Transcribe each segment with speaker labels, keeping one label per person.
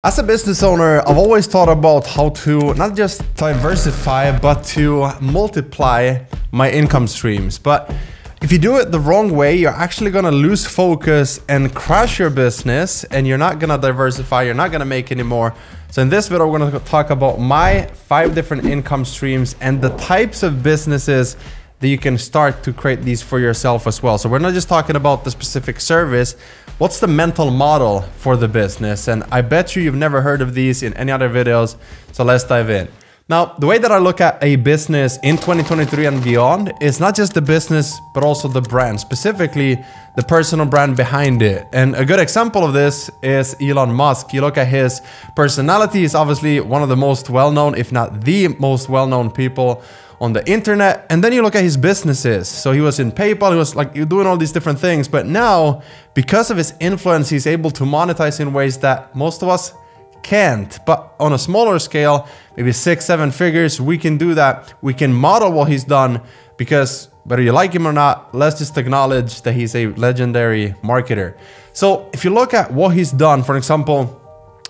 Speaker 1: As a business owner, I've always thought about how to not just diversify, but to multiply my income streams. But if you do it the wrong way, you're actually gonna lose focus and crash your business, and you're not gonna diversify, you're not gonna make any more. So in this video, we're gonna talk about my 5 different income streams and the types of businesses that you can start to create these for yourself as well. So we're not just talking about the specific service. What's the mental model for the business? And I bet you've never heard of these in any other videos. So let's dive in. Now, the way that I look at a business in 2023 and beyond is not just the business, but also the brand, specifically the personal brand behind it. And a good example of this is Elon Musk. You look at his personality, he's obviously one of the most well-known, if not the most well-known people on the internet. And then you look at his businesses. So he was in PayPal, he was like doing all these different things. But now, because of his influence, he's able to monetize in ways that most of us can't. But on a smaller scale, maybe 6-7 figures, we can do that. We can model what he's done, because whether you like him or not, let's just acknowledge that he's a legendary marketer. So if you look at what he's done, for example,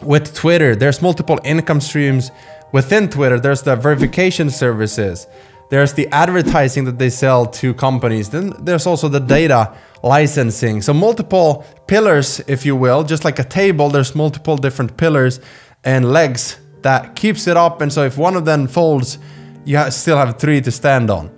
Speaker 1: with Twitter, there's multiple income streams within Twitter. There's the verification services. There's the advertising that they sell to companies. Then there's also the data licensing. So multiple pillars, if you will, just like a table, there's multiple different pillars and legs that keeps it up. And so if one of them folds, you still have 3 to stand on.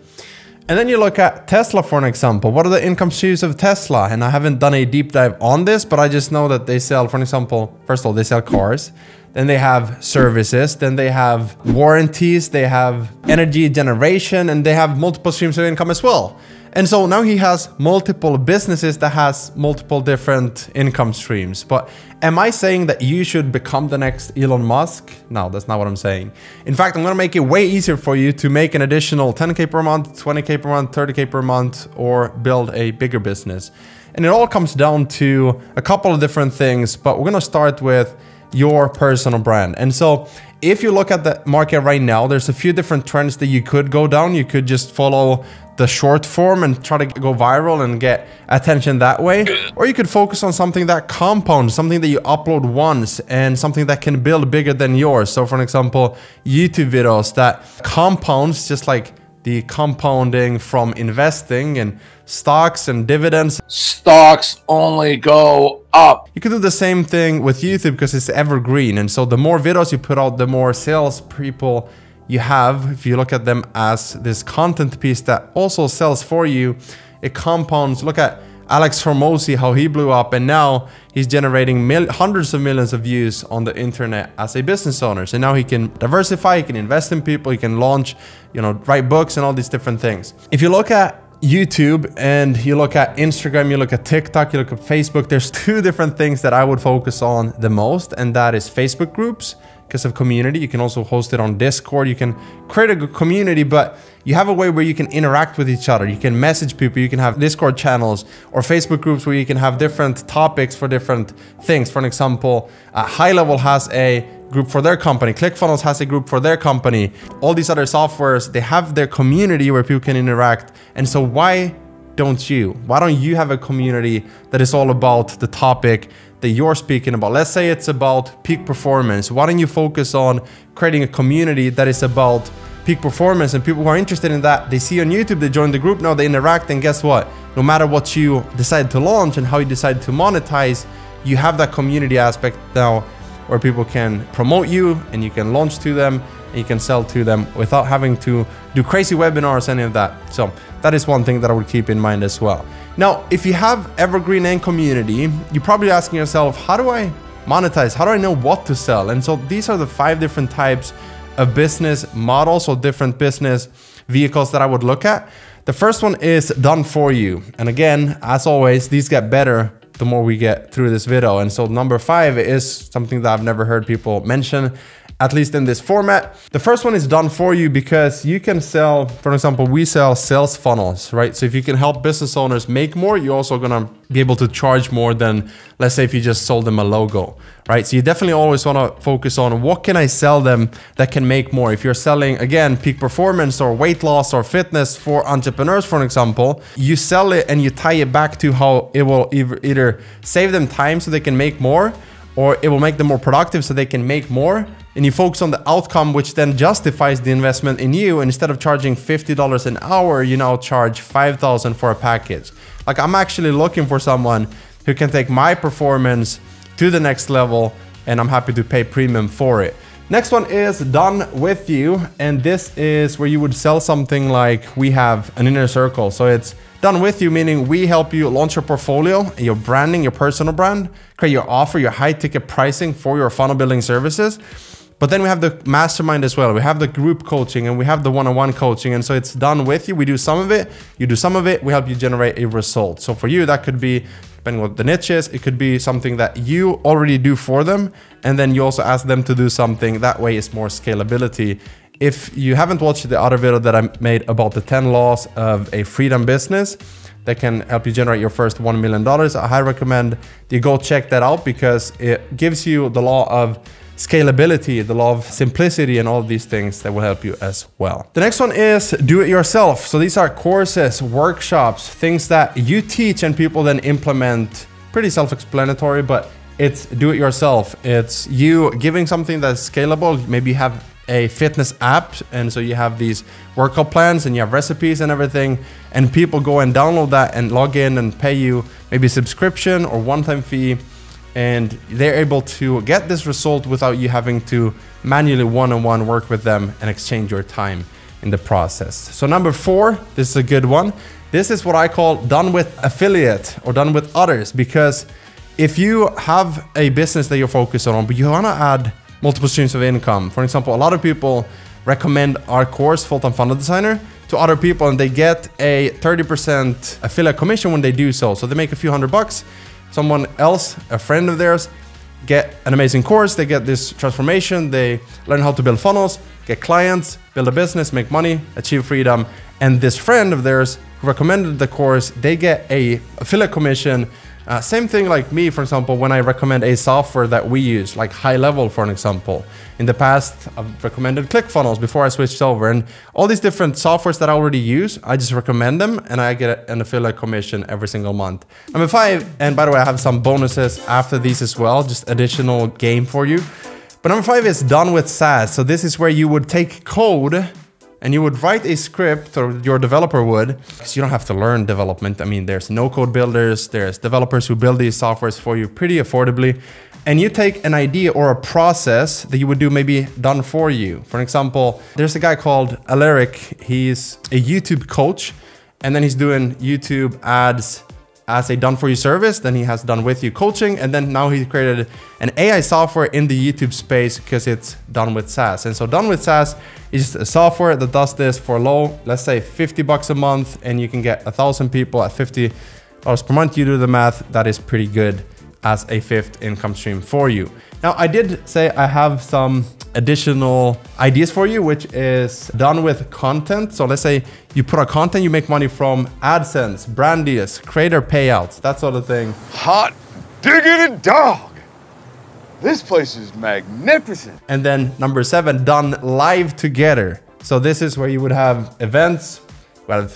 Speaker 1: And then you look at Tesla, for an example. What are the income streams of Tesla? And I haven't done a deep dive on this, but I just know that they sell, for example, first of all, they sell cars. Then they have services, then they have warranties, they have energy generation, and they have multiple streams of income as well. And so now he has multiple businesses that has multiple different income streams. But am I saying that you should become the next Elon Musk? No, that's not what I'm saying. In fact, I'm gonna make it way easier for you to make an additional 10K per month, 20K per month, 30K per month, or build a bigger business. And it all comes down to a couple of different things, but we're gonna start with your personal brand. And so if you look at the market right now, there's a few different trends that you could go down. You could just follow the short form and try to go viral and get attention that way. Or you could focus on something that compounds, something that you upload once and something that can build bigger than yours. So for example, YouTube videos that compounds, just like the compounding from investing in stocks and dividends.
Speaker 2: Stocks only go up.
Speaker 1: You can do the same thing with YouTube because it's evergreen. And so the more videos you put out, the more sales people you have. If you look at them as this content piece that also sells for you, it compounds. Look at Alex Hormozy, how he blew up, and now he's generating hundreds of millions of views on the internet as a business owner. So now he can diversify, he can invest in people, he can launch, write books and all these different things. If you look at YouTube and you look at Instagram, you look at TikTok, you look at Facebook, there's 2 different things that I would focus on the most, and that is Facebook groups, because of community. You can also host it on Discord. You can create a good community, but you have a way where you can interact with each other. You can message people, you can have Discord channels or Facebook groups where you can have different topics for different things. For an example, High Level has a group for their company. Clickfunnels has a group for their company. All these other softwares, they have their community where people can interact. And so why don't you? Why don't you have a community that is all about the topic that you're speaking about? Let's say it's about peak performance. Why don't you focus on creating a community that is about peak performance, and people who are interested in that, they see on YouTube, they join the group, now they interact, and guess what? No matter what you decide to launch and how you decide to monetize, you have that community aspect now where people can promote you and you can launch to them and you can sell to them without having to do crazy webinars, any of that. So that is one thing that I would keep in mind as well. Now, if you have Evergreen and Community, you're probably asking yourself, how do I monetize? How do I know what to sell? And so these are the 5 different types of business models or different business vehicles that I would look at. The first one is done for you. And again, as always, these get better the more we get through this video. And so number 5 is something that I've never heard people mention, at least in this format. The first one is done for you because you can sell, for example, we sell sales funnels, right? So if you can help business owners make more, you're also gonna be able to charge more than, let's say, if you just sold them a logo, right? So you definitely always wanna focus on what can I sell them that can make more. If you're selling, again, peak performance or weight loss or fitness for entrepreneurs, for example, you sell it and you tie it back to how it will either save them time so they can make more, or it will make them more productive so they can make more. And you focus on the outcome, which then justifies the investment in you. And instead of charging $50 an hour, you now charge $5,000 for a package. Like, I'm actually looking for someone who can take my performance to the next level, and I'm happy to pay premium for it. Next one is done with you. And this is where you would sell something like we have an inner circle. So it's done with you, meaning we help you launch your portfolio, your branding, your personal brand, create your offer, your high ticket pricing for your funnel building services. But then we have the mastermind as well. We have the group coaching and we have the one-on-one coaching. And so it's done with you. We do some of it, you do some of it, we help you generate a result. So for you, that could be, depending on what the niche is, it could be something that you already do for them. And then you also ask them to do something. That way it's more scalability. If you haven't watched the other video that I made about the 10 laws of a freedom business that can help you generate your first $1 million, I highly recommend you go check that out, because it gives you the law of scalability, the law of simplicity, and all of these things that will help you as well. The next one is do it yourself. So these are courses, workshops, things that you teach and people then implement. Pretty self-explanatory, but it's do it yourself. It's you giving something that's scalable. Maybe you have a fitness app, and so you have these workout plans and you have recipes and everything, and people go and download that and log in and pay you maybe a subscription or one-time fee, and they're able to get this result without you having to manually one-on-one work with them and exchange your time in the process. So number 4, this is a good one. This is what I call done with affiliate or done with others, because if you have a business that you're focused on, but you want to add multiple streams of income. For example, a lot of people recommend our course, Full-Time Funnel Designer, to other people, and they get a 30% affiliate commission when they do so. So they make a few $100. Someone else, a friend of theirs, get an amazing course. They get this transformation. They learn how to build funnels, get clients, build a business, make money, achieve freedom. And this friend of theirs who recommended the course, they get a affiliate commission. Same thing like me, for example, when I recommend a software that we use, like High Level, for an example. In the past, I've recommended Clickfunnels before I switched over, and all these different softwares that I already use, I just recommend them and I get an affiliate commission every single month. Number 5, and by the way, I have some bonuses after these as well, just additional game for you. But number 5 is done with SaaS. So this is where you would take code and you would write a script, or your developer would, because you don't have to learn development. I mean, there's no code builders, there's developers who build these softwares for you pretty affordably. And you take an idea or a process that you would do maybe done for you. For example, there's a guy called Alaric. He's a YouTube coach, and then he's doing YouTube ads as a done for you service. Then he has done with you coaching, and then now he created an AI software in the YouTube space because it's done with SaaS. And so done with SaaS is a software that does this for low, let's say $50 a month, and you can get 1,000 people at $50 per month. You do the math, that is pretty good as a 5th income stream for you. Now, I did say I have some additional ideas for you, which is done with content. So let's say you put out content, you make money from AdSense, brand deals, creator payouts, that sort of thing.
Speaker 2: Hot diggity dog. This place is magnificent.
Speaker 1: And then number 7, done live together. So this is where you would have events,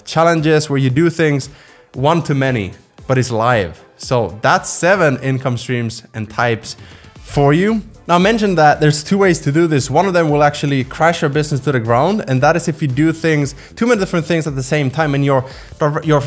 Speaker 1: challenges, where you do things one to many, but it's live. So that's 7 income streams and types for you. Now, I mentioned that there's 2 ways to do this. One of them will actually crash your business to the ground, and that is if you do things, too many different things at the same time, and your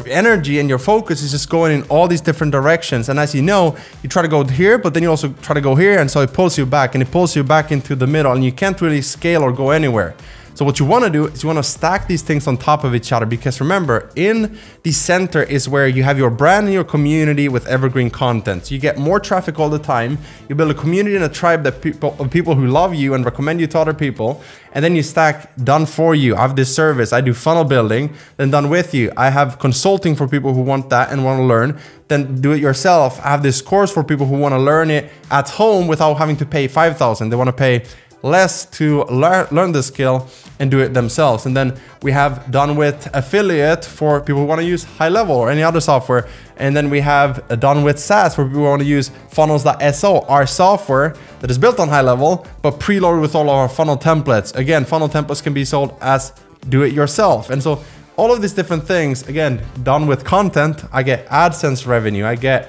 Speaker 1: energy and your focus is just going in all these different directions. And as you know, you try to go here, but then you also try to go here, and so it pulls you back, and it pulls you back into the middle, and you can't really scale or go anywhere. So what you want to do is you want to stack these things on top of each other, because remember, in the center is where you have your brand and your community with evergreen content. So you get more traffic all the time. You build a community and a tribe of people who love you and recommend you to other people. And then you stack done for you. I have this service. I do funnel building. Then done with you. I have consulting for people who want that and want to learn. Then do it yourself. I have this course for people who want to learn it at home without having to pay $5,000. They want to pay less to learn the skill and do it themselves. And then we have done with affiliate for people who want to use High Level or any other software. And then we have done with SaaS for people who want to use funnels.so, our software that is built on High Level, but preloaded with all our funnel templates. Again, funnel templates can be sold as do it yourself. And so all of these different things, again, done with content, I get AdSense revenue, I get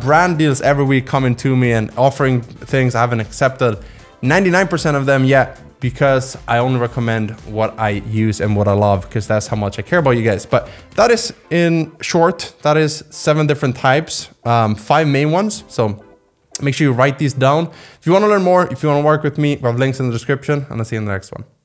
Speaker 1: brand deals every week coming to me and offering things. I haven't accepted 99% of them yet because I only recommend what I use and what I love, because that's how much I care about you guys. But that is, in short, that is 7 different types, 5 main ones. So make sure you write these down. If you want to learn more, if you want to work with me, we have links in the description, and I'll see you in the next one.